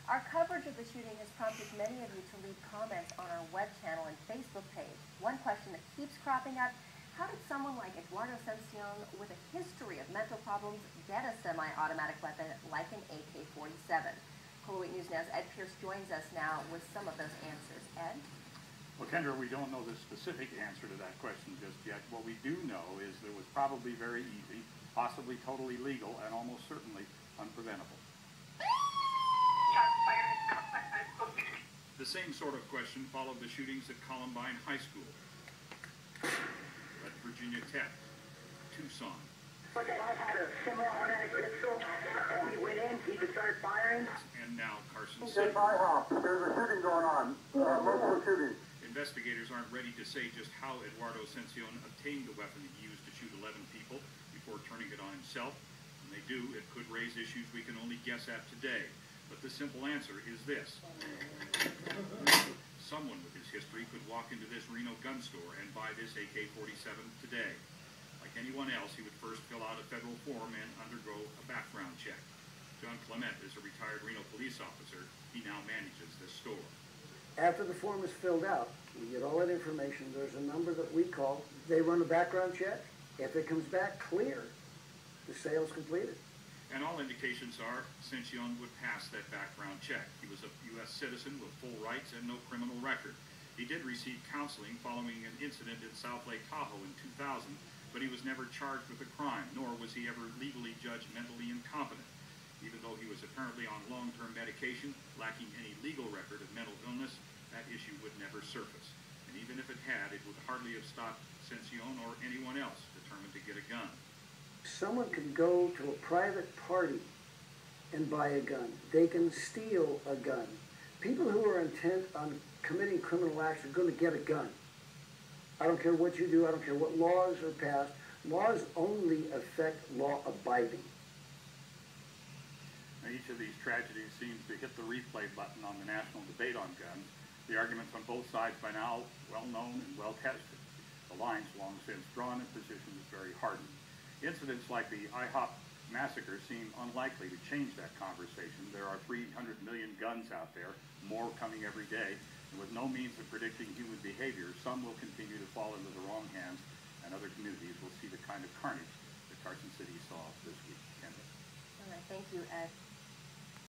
Our coverage of the shooting has prompted many of you to leave comments on our web channel and Facebook page. One question that keeps cropping up: how did someone like Eduardo Cencion, with a history of mental problems, get a semi-automatic weapon like an AK-47? KOLO 8 News Now's Ed Pierce joins us now with some of those answers. Ed? Well, Kendra, we don't know the specific answer to that question just yet. What we do know is that it was probably very easy, possibly totally legal, and almost certainly unpreventable. The same sort of question followed the shootings at Columbine High School, at Virginia Tech, Tucson. But I had a semi-automatic pistol, and he went in, he started firing. And now Carson City. There's a shooting going on, multiple shootings. Investigators aren't ready to say just how Eduardo Cencion obtained the weapon he used to shoot 11 people before turning it on himself. When they do, it could raise issues we can only guess at today. But the simple answer is this. Someone with his history could walk into this Reno gun store and buy this AK-47 today. Like anyone else, he would first fill out a federal form and undergo a background check. John Clement is a retired Reno police officer. He now manages this store. After the form is filled out, we get all that information. There's a number that we call. They run a background check. If it comes back clear, the sale's completed. And all indications are Cencion would pass that background check. He was a U.S. citizen with full rights and no criminal record. He did receive counseling following an incident in South Lake Tahoe in 2000, but he was never charged with a crime, nor was he ever legally judged mentally incompetent. Even though he was apparently on long-term medication, lacking any legal record of mental illness, that issue would never surface. And even if it had, it would hardly have stopped Cencion or anyone else determined to get a gun. Someone can go to a private party and buy a gun. They can steal a gun. People who are intent on committing criminal acts are going to get a gun. I don't care what you do. I don't care what laws are passed. Laws only affect law-abiding. Each of these tragedies seems to hit the replay button on the national debate on guns. The arguments on both sides by now well known and well tested. The lines long since drawn and positions very hardened. Incidents like the IHOP massacre seem unlikely to change that conversation. There are 300 million guns out there, more coming every day, and with no means of predicting human behavior, some will continue to fall into the wrong hands, and other communities will see the kind of carnage that Carson City saw this week. Kendra. All right, thank you, Ed.